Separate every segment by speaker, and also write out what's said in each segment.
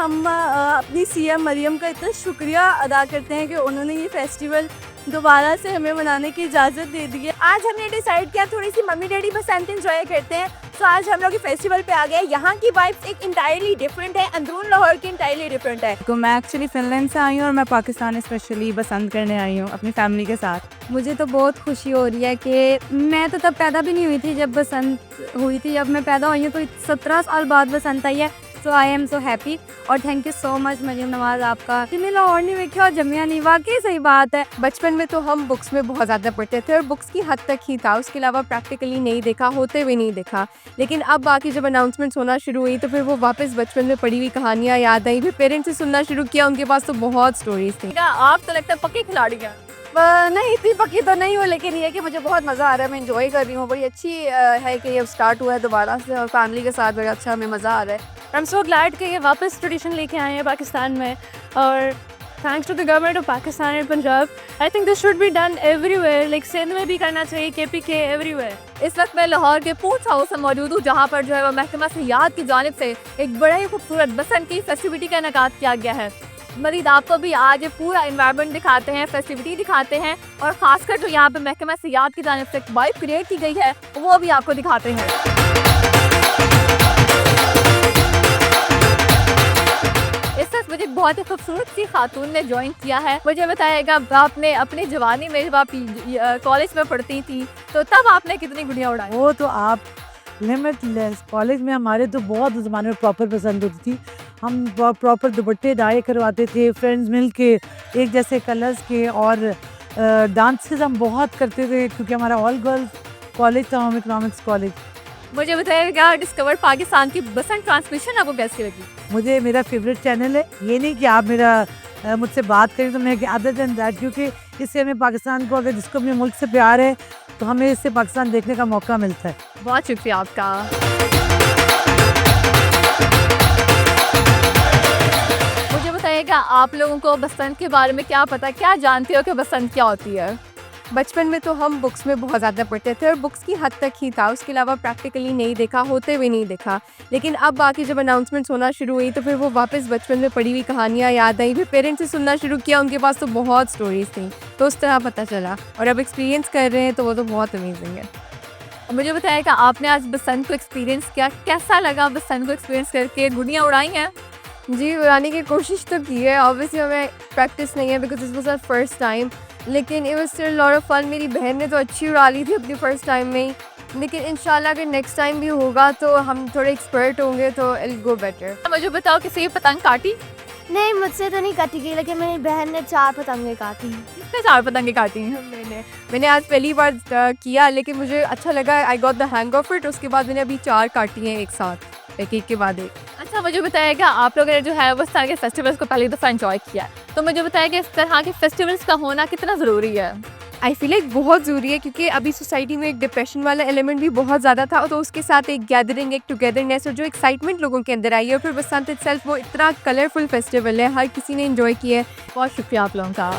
Speaker 1: हम अपनी सीएम मरियम का इतना शुक्रिया अदा करते हैं कि उन्होंने ये फेस्टिवल दोबारा से हमें मनाने की इजाज़त दे दी है। आज हमने डिसाइड किया थोड़ी सी मम्मी डैडी बसंत एंजॉय करते हैं, तो आज हम लोग फेस्टिवल पे आ गए। यहाँ की वाइब्स एक इंटायरली डिफरेंट है, अंदरून लाहौर की इंटायरली डिफरेंट है।
Speaker 2: तो मैं एक्चुअली फिनलैंड से आई हूँ और मैं पाकिस्तान स्पेशली बसंत करने आई हूँ अपनी फैमिली के साथ।
Speaker 3: मुझे तो बहुत खुशी हो रही है कि मैं तो तब पैदा भी नहीं हुई थी जब बसंत हुई थी। जब मैं पैदा हुई हूँ तो 17 साल बाद बसंत आई है। So I am so happy और thank you so much Maryam Nawaz आपका। जिन्हें लाहौर नहीं देखा और जमिया नहीं, वाकई सही बात है।
Speaker 4: बचपन में तो हम बुक्स में बहुत ज़्यादा पढ़ते थे और बुक्स की हद तक ही था, उसके अलावा प्रैक्टिकली नहीं देखा, होते हुए नहीं देखा। लेकिन अब बाकी जब अनाउंसमेंट्स होना शुरू हुई तो फिर वो वापस बचपन में पढ़ी हुई कहानियाँ याद आई, फिर पेरेंट्स से सुनना शुरू किया, उनके पास तो बहुत स्टोरीज थी।
Speaker 1: आप तो लगता है पक्के खिलाड़ी हैं।
Speaker 3: नहीं इतनी पक्की तो नहीं हो, लेकिन ये कि मुझे बहुत मज़ा आ रहा है, मैं इंजॉय कर रही हूँ। बड़ी अच्छी है कि ये स्टार्ट हुआ है दोबारा से और फैमिली के साथ बड़ा अच्छा हमें मज़ा आ रहा है।
Speaker 5: आई एम सो ग्लैड कि ये वापस ट्रेडिशन लेके आए हैं पाकिस्तान में, और thanks to the government of Pakistan and Punjab. I think this should be done everywhere, like Sindh में भी करना चाहिए, KPK एवरीवेयर।
Speaker 1: इस वक्त मैं लाहौर के पूंछ हाउस में मौजूद हूँ, जहाँ पर जो है वो महकमा सियाहत की जानिब से एक बड़ा ही खूबसूरत बसंत की फेस्टिविटी का इनेकाद किया गया है। मजीद आपको भी आज पूरा इन्वायरमेंट दिखाते हैं, फेस्टिविटी दिखाते हैं, और ख़ासकर जो यहाँ पे महकमा सियाहत की जानिब से एक वाइब क्रिएट की गई है वो भी आपको दिखाते हैं। इस वक्त मुझे बहुत ही खूबसूरत सी खातून ने ज्वाइन किया है। मुझे बताएगा, आपने अपनी जवानी में जब आप कॉलेज में पढ़ती थी तो तब आपने कितनी गुड़ियाँ उड़ाई?
Speaker 6: वो तो आप लिमिटलेस। कॉलेज में हमारे तो बहुत उस ज़माने में प्रॉपर पसंद होती थी। हम प्रॉपर दुपट्टे डाई करवाते थे, फ्रेंड्स मिल के एक जैसे कलर्स के, और डांसेस हम बहुत करते थे क्योंकि हमारा ऑल गर्ल्स कॉलेज था, होम इकोनॉमिक्स कॉलेज।
Speaker 1: मुझे बताइएगा, डिस्कवर पाकिस्तान की बसंत ट्रांसमिशन आपको कैसी लगी?
Speaker 6: मुझे मेरा फेवरेट चैनल है। ये नहीं कि आप मुझसे बात करें तो मैं अदर देन दैट, क्योंकि इससे हमें पाकिस्तान को, अगर जिसको अपने मुल्क से प्यार है तो हमें इससे पाकिस्तान देखने का मौका मिलता है।
Speaker 1: बहुत शुक्रिया आपका। मुझे बताइएगा, आप लोगों को बसंत के बारे में क्या पता, क्या जानते हो कि बसंत क्या होती है?
Speaker 4: बचपन में तो हम बुक्स में बहुत ज़्यादा पढ़ते थे और बुक्स की हद तक ही था, उसके अलावा प्रैक्टिकली नहीं देखा, होते हुए नहीं देखा। लेकिन अब बाकी जब अनाउंसमेंट्स होना शुरू हुई तो फिर वो वापस बचपन में पढ़ी हुई कहानियाँ याद आई, फिर पेरेंट्स से सुनना शुरू किया, उनके पास तो बहुत स्टोरीज थी, तो उस तरह पता चला। और अब एक्सपीरियंस कर रहे हैं तो वो तो बहुत अमेजिंग है।
Speaker 1: मुझे बताइएगा, आपने आज बसंत को एक्सपीरियंस किया, कैसा लगा बसंत को एक्सपीरियंस करके? गुड़ियाँ उड़ाई हैं?
Speaker 4: जी, उड़ाने की कोशिश तो की है। ऑब्वियसली हमें प्रैक्टिस नहीं है because this was our first time, लेकिन it was still lot of fun. मेरी बहन ने तो अच्छी उड़ा ली थी अपनी फर्स्ट टाइम में ही, लेकिन इंशाल्लाह अगर नेक्स्ट टाइम भी होगा तो हम थोड़े एक्सपर्ट होंगे तो इट गो बेटर।
Speaker 1: मुझे बताओ, किसी भी पतंग काटी?
Speaker 3: नहीं, मुझसे तो नहीं काटी गई, लेकिन मेरी बहन ने 4 पतंगे काटी।
Speaker 1: कितने 4 पतंगे काटी हैं?
Speaker 4: मैंने आज पहली बार किया, लेकिन मुझे अच्छा लगा, I got the hang of it. उसके बाद मैंने अभी 4 काटी हैं एक साथ, एक के बाद एक।
Speaker 1: अच्छा, मुझे बताइएगा, आप लोगों ने जो है वो इस तरह के फेस्टिवल्स को पहली दफ़ा एंजॉय किया, तो मुझे बताइएगा इस तरह के फेस्टिवल्स का होना कितना ज़रूरी है?
Speaker 4: आई फील लाइक बहुत ज़रूरी है, क्योंकि अभी सोसाइटी में एक डिप्रेशन वाला एलिमेंट भी बहुत ज़्यादा था, तो उसके साथ एक गैदरिंग, एक टुगेदरनेस और जो एक्साइटमेंट लोगों के अंदर आई है। और फिर बसंत इटसेल्फ वो इतना कलरफुल फेस्टिवल है, हर किसी ने एंजॉय किया है।
Speaker 1: बहुत शुक्रिया आप लोगों का।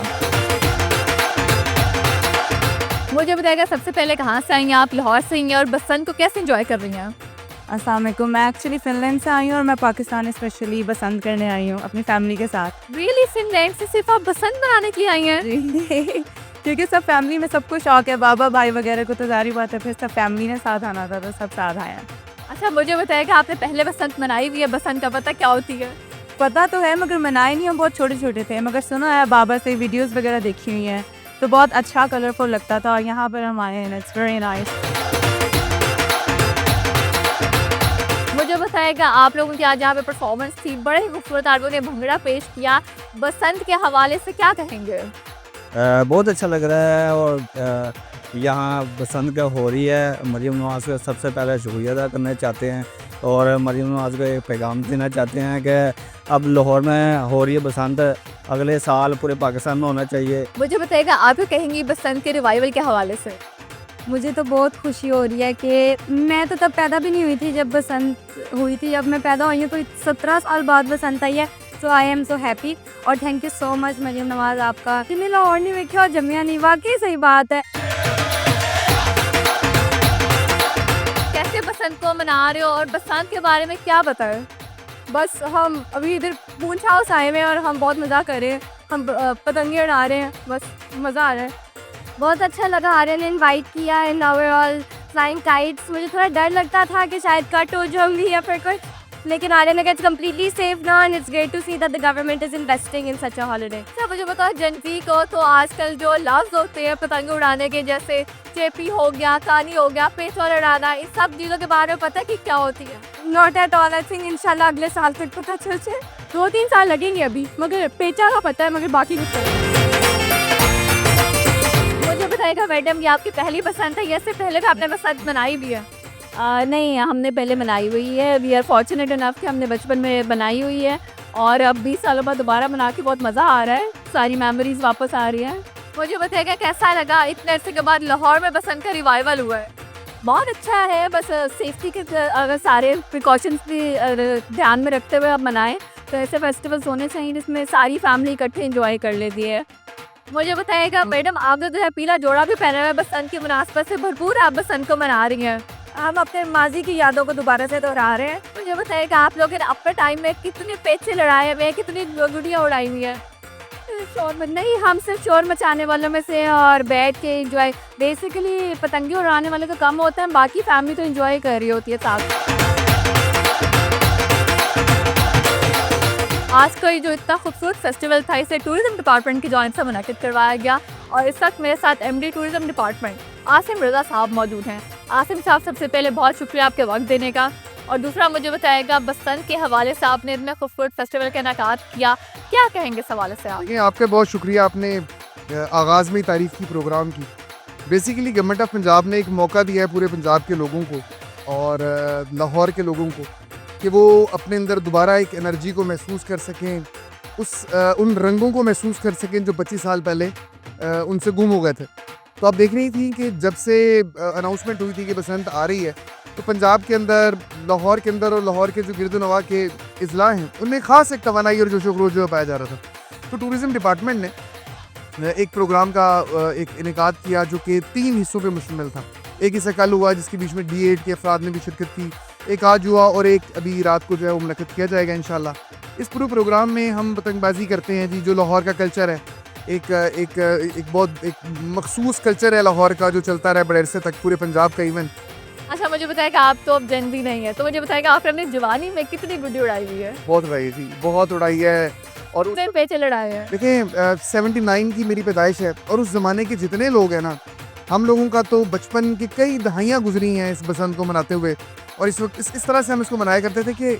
Speaker 1: मुझे बताइएगा, सबसे पहले कहाँ से आई हैं आप? लाहौर से आई हैं, और बसंत को कैसे एंजॉय कर रही हैं?
Speaker 2: अस्सलाम वालेकुम। मैं एक्चुअली फिनलैंड से आई हूँ और मैं पाकिस्तान स्पेशली बसंत करने आई हूँ अपनी फैमिली के साथ।
Speaker 1: रियली? फिनलैंड से सिर्फ आप बसंत मनाने के लिए आई हैं?
Speaker 2: क्योंकि सब फैमिली में सबको शौक है, बाबा भाई वगैरह को तो जारी बात है, फिर सब फैमिली ने साथ आना था तो सब साथ आए हैं।
Speaker 1: अच्छा, मुझे बताइएगा, आपने पहले बसंत मनाई हुई है? बसंत का पता क्या होती है?
Speaker 2: पता तो है मगर मनाए नहीं, हम बहुत छोटे छोटे थे, मगर सुना है बाबा से, वीडियोस वगैरह देखी हुई हैं, तो बहुत अच्छा कलरफुल लगता था। और यहाँ पर हम आए हैं, इट्स वेरी नाइस।
Speaker 1: मुझे बताइएगा, आप लोगों की आज यहाँ पे परफॉर्मेंस थी, बड़े ही खूबसूरत आप लोगों ने भंगड़ा पेश किया, बसंत के हवाले से क्या कहेंगे?
Speaker 7: बहुत अच्छा लग रहा है, और यहाँ बसंत का हो रही है। मरियम नवाज़ का सबसे पहले शुक्रिया अदा करना चाहते हैं, और मरियम नवाज़ को एक पैगाम देना चाहते हैं कि अब लाहौर में हो रही है बसंत, अगले साल पूरे पाकिस्तान में होना चाहिए।
Speaker 1: मुझे बताइएगा, आप क्या कहेंगी बसंत के रिवाइवल के हवाले से?
Speaker 3: मुझे तो बहुत खुशी हो रही है कि मैं तो तब पैदा भी नहीं हुई थी जब बसंत हुई थी। जब मैं पैदा हुई हूँ तो 17 साल बाद बसंत आई है। So I am so happy और thank you so much Maryam Nawaz आपका। जिन्हें लाहौर नहीं देखा और जमिया नहीं, वाकई सही बात है।
Speaker 1: कैसे बसंत को मना रहे हो और बसंत के बारे में क्या बताएं? बस हम अभी इधर पूंछ हाउस आए हुए हैं और हम बहुत मज़ा कर रहे हैं। हम पतंगे उड़ा रहे हैं, बस मज़ा आ रहा है।
Speaker 3: बहुत अच्छा लगा, आर्यन ने इनवाइट किया एंड ओवरऑल फ्लाइंग काइट्स। मुझे थोड़ा डर लगता था कि शायद कट हो जाऊंगी या फिर कुछ, लेकिन आर्यन ने कहा it's completely safe now and it's great to see that the government is investing in such a holiday.
Speaker 1: अच्छा मुझे बताओ जनती को तो आजकल जो लफ्ज़ होते हैं पतंग उड़ाने के, जैसे चेपी हो गया, कानी हो गया, पेचौर उड़ाना, इस सब चीज़ों के बारे में पता है कि क्या होती है?
Speaker 3: Not at all, I think इंशाल्लाह अगले साल तक पता चल जाए।
Speaker 1: 2-3 साल लगेंगे अभी, मगर पेचा का पता है, मगर बाकी कुछ नहीं। मुझे बताइएगा मैडम, ये आपकी पहली पसंद है या इससे पहले भी आपने पसंद बनाई भी है?
Speaker 2: नहीं, हमने पहले बनाई हुई है। वी आर फॉर्चुनेट इनफ कि हमने बचपन में बनाई हुई है और अब 20 सालों बाद दोबारा बना के बहुत मज़ा आ रहा है। सारी मेमोरीज वापस आ रही हैं।
Speaker 1: मुझे बताइएगा कैसा लगा इतने अरसे के बाद लाहौर में बसंत का रिवाइवल हुआ है?
Speaker 2: बहुत अच्छा है, बस सेफ्टी के अगर सारे प्रिकॉशंस भी ध्यान में रखते हुए आप मनाएं तो ऐसे फेस्टिवल्स होने चाहिए जिसमें सारी फैमिली इकट्ठे इंजॉय कर लेती है।
Speaker 1: मुझे बताइएगा मैडम, आपने जो है पीला जोड़ा भी पहना हुआ है, बसंत की मुनासबत से भरपूर आप बसंत को मना रही हैं।
Speaker 2: हम अपने माजी की यादों को दोबारा से दोहरा रहे हैं।
Speaker 1: मुझे बताइएगा आप लोगों ने अपने टाइम में कितने पेचे लड़ाए हुए हैं, कितनी गुड़ियाँ उड़ाई हुई है?
Speaker 3: शोर नहीं, हम सिर्फ शोर मचाने वालों में से और बैठ के एंजॉय, बेसिकली पतंगे उड़ाने वाले तो कम होते हैं, बाकी फैमिली तो एंजॉय कर रही होती है साथ।
Speaker 1: आज का ये जो इतना खूबसूरत फेस्टिवल था, इसे टूरिज्म डिपार्टमेंट की जानिब से मुनक़िद करवाया गया और इस वक्त मेरे साथ एमडी टूरिज्म डिपार्टमेंट आसिम रज़ा साहब मौजूद हैं। आसिम साहब, सबसे पहले बहुत शुक्रिया आपके वक्त देने का, और दूसरा मुझे बताएगा बसंत के हवाले से आपने इतना खूबसूरत फेस्टिवल का इनेकाद किया, क्या कहेंगे इस हवाले से आप?
Speaker 8: देखिए, आपका बहुत शुक्रिया, आपने आगाज़ में ही तारीफ़ की प्रोग्राम की। बेसिकली गवर्नमेंट ऑफ पंजाब ने एक मौका दिया है पूरे पंजाब के लोगों को और लाहौर के लोगों को कि वो अपने अंदर दोबारा एक एनर्जी को महसूस कर सकें, उन रंगों को महसूस कर सकें जो 25 साल पहले उनसे गुम हो गए थे। तो आप देख रही थी कि जब से अनाउंसमेंट हुई थी कि बसंत आ रही है, तो पंजाब के अंदर, लाहौर के अंदर और लाहौर के जो गिरद नवा के अजला हैं उनमें ख़ास एक तवानाई और जोशो खरोश जो पाया जा रहा था। तो टूरिज़म डिपार्टमेंट ने एक प्रोग्राम का एक इनेकाद किया जो कि 3 हिस्सों पे मुश्तमिल था। एक हिस्सा कल हुआ जिसके बीच में D8 के अफराद ने भी शिरकत की, एक आज हुआ और एक अभी रात को जो है वो मुनक़्क़िद किया जाएगा इंशाल्लाह। इस पूरे प्रोग्राम में हम पतंगबाजी करते हैं जी, जो लाहौर का कल्चर है, एक बहुत एक मखसूस कल्चर है लाहौर का जो चलता रहा बड़े अरसे तक, पूरे पंजाब का इवन।
Speaker 1: अच्छा मुझे बताएगा, आप तो अब जेन ज़ी नहीं है, तो मुझे बताएगा आपने अपनी जवानी में कितनी गुड्डी उड़ाई हुई है?
Speaker 8: बहुत उड़ाई है जी, बहुत उड़ाई है। और
Speaker 1: कितने पेचे लड़ाए हैं?
Speaker 8: देखिए, 79 की मेरी पैदाइश है और उस ज़माने के जितने लोग हैं ना, हम लोगों का तो बचपन की कई दहाइयाँ गुजरी हैं इस बसंत को मनाते हुए, और इस वक्त इस तरह से हम इसको मनाया करते थे कि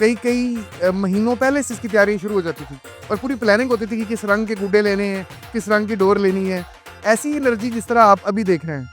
Speaker 8: कई महीनों पहले से इसकी तैयारी शुरू हो जाती थी और पूरी प्लानिंग होती थी कि किस रंग के गुड्डे लेने हैं, किस रंग की डोर लेनी है। ऐसी एनर्जी जिस तरह आप अभी देख रहे हैं।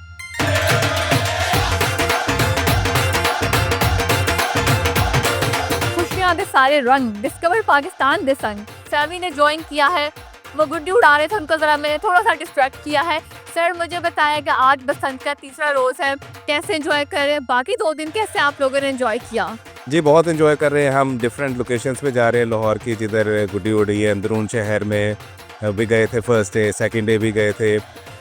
Speaker 1: खुशियाँ दे सारे रंग, डिस्कवर पाकिस्तान दे संग। सैमी ने ज्वाइन किया है, वो गुड्डी उड़ा रहे थे, उनको ज़रा मैंने थोड़ा सा डिस्ट्रैक्ट किया है। सर मुझे बताएगा, आज बसंत का तीसरा रोज़ है, कैसे एंजॉय कर रहे हैं? बाकी 2 दिन कैसे आप लोगों ने एंजॉय किया?
Speaker 9: जी बहुत एंजॉय कर रहे हैं। हम डिफरेंट लोकेशंस पे जा रहे हैं लाहौर की, जिधर गुड्डी उड़ी है। अंदरून शहर में भी गए थे, फर्स्ट डे, सेकंड डे भी गए थे।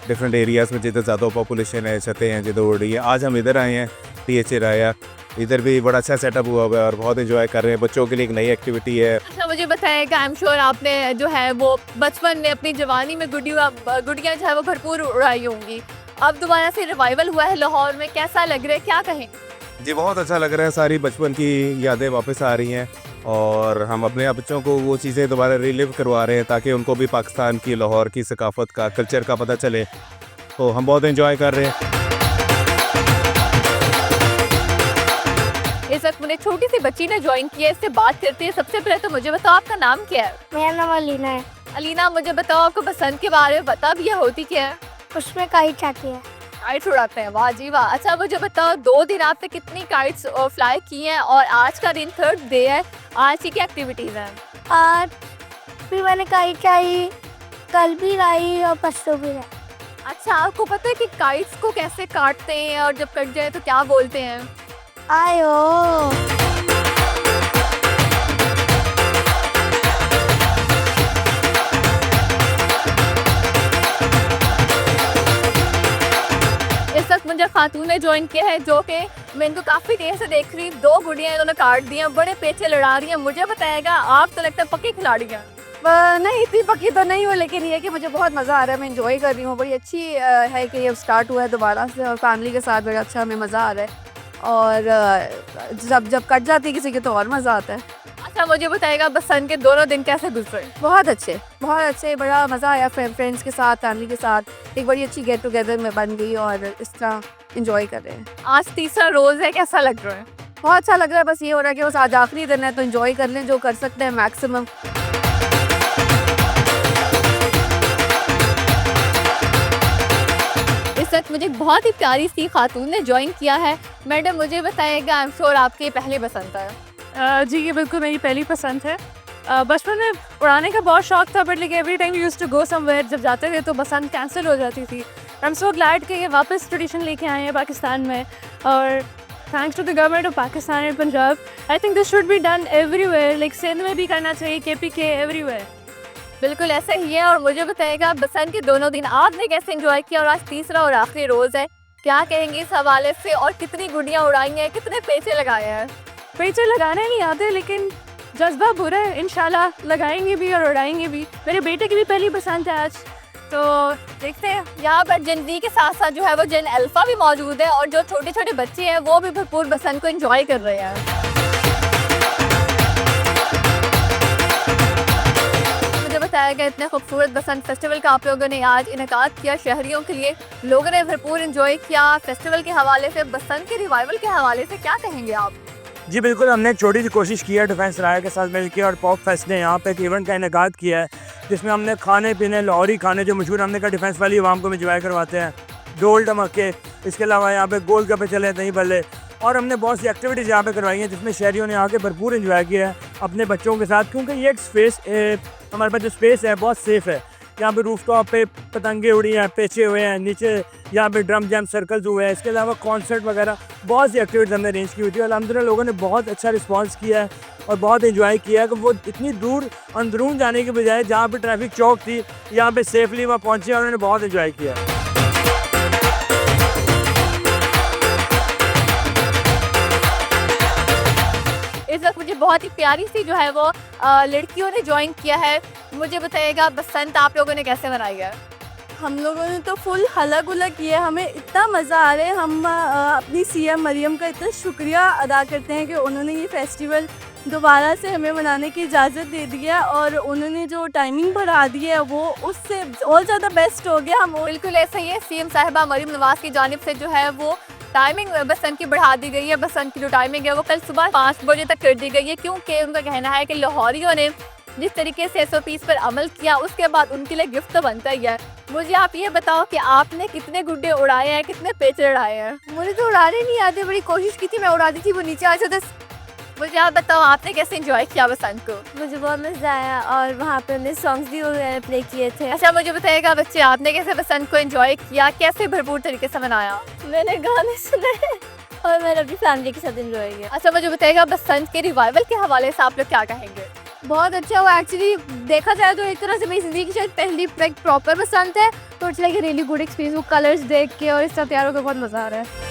Speaker 9: डिफरेंट एरियाज़ में जिधर ज़्यादा पॉपुलेशन है, छतें हैं जिधर उड़ रही है। आज हम इधर आए हैं, TH राया, इधर भी बड़ा अच्छा सेटअप हुआ हुआ है और बहुत एंजॉय कर रहे हैं। बच्चों के लिए एक नई एक्टिविटी है।
Speaker 1: अच्छा मुझे बताएगा, आई एम श्योर आपने जो है वो बचपन में अपनी जवानी में गुड्डियाँ जो है वो भरपूर उड़ाई होंगी। अब दोबारा से रिवाइवल हुआ है लाहौर में, कैसा लग रहा है, क्या कहें?
Speaker 9: जी बहुत अच्छा लग रहा है, सारी बचपन की यादें वापस आ रही हैं और हम अपने बच्चों को वो चीज़ें दोबारा रिलीव करवा रहे हैं ताकि उनको भी पाकिस्तान की, लाहौर की सकाफत का, कल्चर का पता चले। तो हम बहुत एंजॉय कर रहे हैं।
Speaker 1: इस वक्त मुझे छोटी सी बच्ची ने ज्वाइन किया, इससे बात करते हैं। सबसे पहले तो मुझे बताओ आपका नाम क्या है?
Speaker 3: मेरा नाम अलीना है।
Speaker 1: अलीना, मुझे बताओ आपको बसंत के बारे में पता भी है, होती क्या है?
Speaker 3: उसमें काइट आती है।
Speaker 1: काइट्स उड़ाते हैं, वाह जी वाह। अच्छा मुझे बताओ, 2 दिन आपने कितनी काइट्स फ्लाई की हैं और आज का दिन 3rd डे है, आज की क्या एक्टिविटीज़ हैं?
Speaker 3: आज फिर मैंने काइट लाई, कल भी लाई और परसों भी लाई।
Speaker 1: अच्छा आपको पता है कि काइट्स को कैसे काटते हैं और जब कट जाए तो क्या बोलते हैं?
Speaker 3: आयो
Speaker 1: इस वक्त मुझे खातून ने ज्वाइन किया है, जो कि मैं इनको काफ़ी देर से देख रही, 2 गुड़ियाँ इन्होंने काट दी हैं, बड़े पेचे लड़ा रही हैं। मुझे बताएगा, आप तो लगता है पक्के खिलाड़ी हैं।
Speaker 2: नहीं इतनी पक्की तो नहीं हो, लेकिन ये है कि मुझे बहुत मज़ा आ रहा है, मैं इंजॉय कर रही हूँ। बड़ी अच्छी है कि ये स्टार्ट हुआ है दोबारा से और फैमिली के साथ बड़ा अच्छा हमें मज़ा आ रहा है। और जब कट जाती है किसी की तो और मज़ा आता है।
Speaker 1: अच्छा मुझे बताएगा, बसंत के दोनों दिन कैसे गुजरे?
Speaker 2: बहुत अच्छे, बड़ा मज़ा आया फ्रेंड्स के साथ, फैमिली के साथ। एक बड़ी अच्छी गेट टुगेदर में बन गई और इस तरह इंजॉय कर रहे हैं।
Speaker 1: आज तीसरा रोज़ है, कैसा लग रहा है?
Speaker 2: बहुत अच्छा लग रहा है। बस ये हो रहा है कि बस आज आखिरी दिन है तो इंजॉय कर लें जो कर सकते हैं मैक्सिमम।
Speaker 1: इस वक्त मुझे बहुत ही प्यारी सी खातून ने ज्वाइन किया है। मैडम मुझे बताएगा, आई एम श्योर आपकी पहली पसंद है।
Speaker 5: जी ये बिल्कुल मेरी पहली पसंद है। बचपन में उड़ाने का बहुत शौक था, बट लेकिन every time used to go somewhere, जब जाते थे तो बसंत कैंसिल हो जाती थी। आई एम सो ग्लैड कि ये वापस ट्रेडिशन लेके आए हैं पाकिस्तान में, और thanks to the government of Pakistan and Punjab. I think this should be done everywhere, like Sindh में भी करना चाहिए, KPK एवरीवेयर।
Speaker 1: बिल्कुल ऐसा ही है। और मुझे बताएगा, बसंत के दोनों दिन आपने कैसे एंजॉय किया, और आज तीसरा और आखिरी रोज़ है, क्या कहेंगे इस हवाले से? और कितनी गुड़ियाँ उड़ाई हैं, कितने पैसे लगाए हैं?
Speaker 5: पैसे लगाने नहीं आते, लेकिन जज्बा बुरा है, इंशाल्लाह लगाएंगे भी और उड़ाएंगे भी। मेरे बेटे की भी पहली पसंद है आज।
Speaker 1: तो देखते हैं, यहाँ पर जेन Z के साथ साथ जो है वो जेन अल्फा भी मौजूद है, और जो छोटे छोटे बच्चे हैं वो भी भरपूर बसंत को एंजॉय कर रहे हैं। मुझे बताया गया, इतने खूबसूरत बसंत फेस्टिवल का आप लोगों ने आज इनेकाद किया शहरियों के लिए, लोगों ने भरपूर एंजॉय किया। फेस्टिवल के हवाले से, बसंत के रिवाइवल के हवाले से क्या कहेंगे आप?
Speaker 10: जी बिल्कुल, हमने एक छोटी सी कोशिश की है डिफेंस राय के साथ मिलकर, और पॉप फेस्ट ने यहाँ पे एक इवेंट का इनेकाद किया है, जिसमें हमने खाने पीने, लाहौरी खाने जो मशहूर, हमने कहा डिफेंस वाली आवाम को एंजॉय करवाते हैं, ढोल धमाके, इसके अलावा यहाँ पे गोल गप्पे चले, दही बल्ले, और हमने बहुत सी एक्टिविटीज़ यहाँ पे करवाई हैं, जिसमें शहरियों ने आके भरपूर एंजॉय किया है अपने बच्चों के साथ। क्योंकि ये एक स्पेस, हमारे पास जो स्पेस है बहुत सेफ़ है। यहाँ पे रूफटॉप पे पतंगे उड़ी हैं, पेचे हुए हैं, नीचे यहाँ पे ड्रम जैम सर्कल्स हुए हैं, इसके अलावा कॉन्सर्ट वगैरह बहुत सी एक्टिविटीज़ हमने अरेंज की हुई थी। और अल्हम्दुलिल्लाह लोगों ने बहुत अच्छा रिस्पांस किया है और बहुत एंजॉय किया है कि वो इतनी दूर अंदरून जाने के बजाय जहाँ पे ट्रैफिक चौक थी, यहाँ पे सेफली वहाँ पहुँचे और उन्होंने बहुत एंजॉय किया।
Speaker 1: इस वक्त मुझे बहुत ही प्यारी सी जो है वो लड़कियों ने ज्वाइन किया है। मुझे बताइएगा, बसंत आप लोगों ने कैसे मनाई है?
Speaker 2: हम लोगों ने तो फुल हला गुला किया है, हमें इतना मज़ा आ रहा है। हम अपनी CM मरियम का इतना शुक्रिया अदा करते हैं कि उन्होंने ये फेस्टिवल दोबारा से हमें मनाने की इजाज़त दे दी है, और उन्होंने जो टाइमिंग बढ़ा दी है वो उससे और ज़्यादा बेस्ट हो गया। हम
Speaker 1: बिल्कुल ऐसा ही है। CM साहिबा मरियम नवाज़ की जानिब से जो है वो टाइमिंग बसंत की बढ़ा दी गई है। बसंत की जो टाइमिंग है वो कल सुबह 5 बजे तक कर दी गई है, क्योंकि उनका कहना है कि लाहौरियों ने जिस तरीके से SOPs पर अमल किया, उसके बाद उनके लिए गिफ्ट तो बनता ही है। मुझे आप ये बताओ कि आपने कितने गुड्डे उड़ाए हैं, कितने पेचे उड़ाए हैं?
Speaker 2: मुझे तो उड़ाने नहीं आते, बड़ी कोशिश की थी, मैं उड़ा दी थी, वो नीचे आ जाते।
Speaker 1: मुझे आप बताओ, आपने कैसे एंजॉय किया बसंत को?
Speaker 2: मुझे बहुत मज़ा आया, और वहाँ पे उन्होंने सॉन्ग्स भी प्ले किए थे।
Speaker 1: अच्छा मुझे बताइएगा, बच्चे आपने कैसे बसंत को एंजॉय किया, कैसे भरपूर तरीके से मनाया?
Speaker 2: मैंने गाने सुने और मैंने अपनी फैमिली के साथ एंजॉय किया।
Speaker 1: अच्छा मुझे बताइएगा, बसंत के रिवाइवल के हवाले से आप लोग क्या कहेंगे?
Speaker 2: बहुत अच्छा हुआ। एक्चुअली देखा जाए तो एक तरह से मेरी ज़िंदगी की शायद पहली प्रॉपर बसंत है, तो it's like really good experience. वो कलर्स देख के और इस तरह तैयार होकर बहुत मज़ा आ रहा है।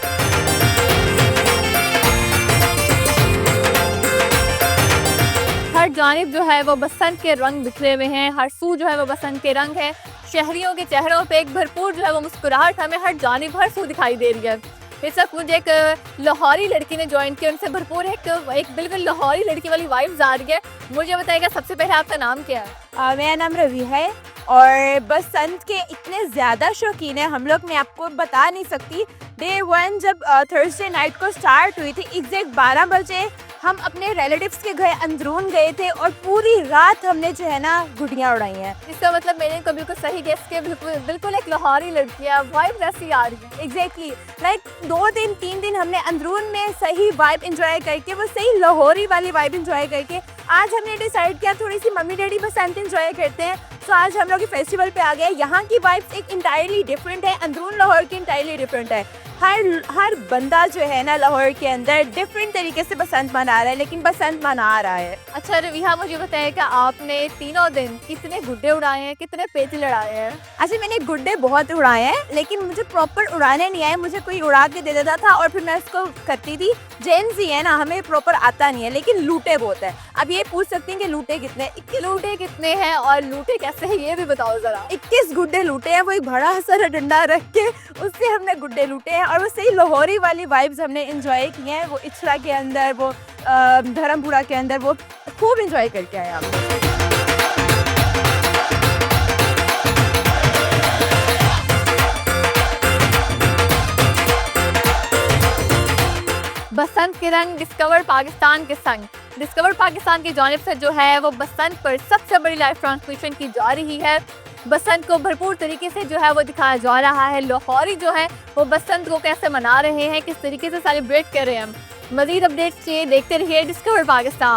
Speaker 1: हर जानिब जो है वो बसंत के रंग बिखरे हुए हैं, हर सू जो है वो बसंत के रंग है। शहरियों के चेहरों पे एक भरपूर जो है वो मुस्कुराहट हमें हर जानिब हर सू दिखाई दे रही है। इस वक्त मुझे एक लाहौरी लड़की ने ज्वाइन किया, उनसे भरपूर एक बिल्कुल लाहौरी लड़की वाली वाइब्स आ रही है। मुझे बताइएगा, सबसे पहले आपका नाम क्या है?
Speaker 11: मेरा नाम रवि है, और बसंत के इतने ज़्यादा शौकीन है हम लोग, मैं आपको बता नहीं सकती। डे 1 जब थर्सडे नाइट को स्टार्ट हुई थी, एग्जैक्ट 12 बजे हम अपने रिलेटिव्स के घर अंदरून गए थे, और पूरी रात हमने जो है ना गुड़ियाँ उड़ाई हैं।
Speaker 1: इसका मतलब मैंने को बिल्कुल सही गेस किया, बिल्कुल एक लाहौरी लड़की है, वाइब ऐसी आ रही है।
Speaker 11: एग्जैक्टली, लाइक 2 दिन 3 दिन हमने अंदरून में सही वाइब इंजॉय करके, वो सही लाहौरी वाली वाइब इंजॉय करके, आज हमने डिसाइड किया थोड़ी सी मम्मी डैडी बसंत इंजॉय करते हैं। तो आज हम लोग फेस्टिवल पे आ गए। यहाँ की वाइब्स एक इंटायरली डिफरेंट है, अंदरून लाहौर की इंटायरली डिफरेंट है। हर बंदा जो है ना लाहौर के अंदर डिफरेंट तरीके से बसंत मना रहा है, लेकिन बसंत मना रहा है।
Speaker 1: अच्छा रवीहा, मुझे बताया कि आपने तीनों दिन कितने गुड्डे उड़ाए हैं, कितने पेच लड़ाए हैं?
Speaker 11: अच्छा, मैंने गुड्डे बहुत उड़ाए हैं, लेकिन मुझे प्रॉपर उड़ाने नहीं आए, मुझे कोई उड़ा के दे देता था और फिर मैं उसको करती थी। जेंट्स ही है ना, हमें प्रॉपर आता नहीं है, लेकिन लूटे बहुत है। अब ये पूछ सकती हैं कि लूटे कितने?
Speaker 1: लूटे कितने हैं और लूटे कैसे हैं, ये भी बताओ ज़रा।
Speaker 11: 21 गुड्डे लूटे हैं। वो एक बड़ा सारा डंडा रख के उससे हमने गुड्डे लूटे हैं, और वो सही लाहौरी वाली वाइब्स हमने इंजॉय की हैं। वो इछड़ा के अंदर, वो धर्मपुरा के अंदर, वो खूब इंजॉय करके आए हम।
Speaker 1: बसंत के रंग डिस्कवर पाकिस्तान के संग डिस्कवर पाकिस्तान की जानिब से जो है वो बसंत पर सबसे बड़ी लाइव ट्रांसमिशन की जा रही है। बसंत को भरपूर तरीके से जो है वो दिखाया जा रहा है। लाहौरी जो है वो बसंत को कैसे मना रहे हैं, किस तरीके से सेलिब्रेट कर रहे हैं। मज़ीद अपडेट्स चाहिए देखते रहिए डिस्कवर पाकिस्तान।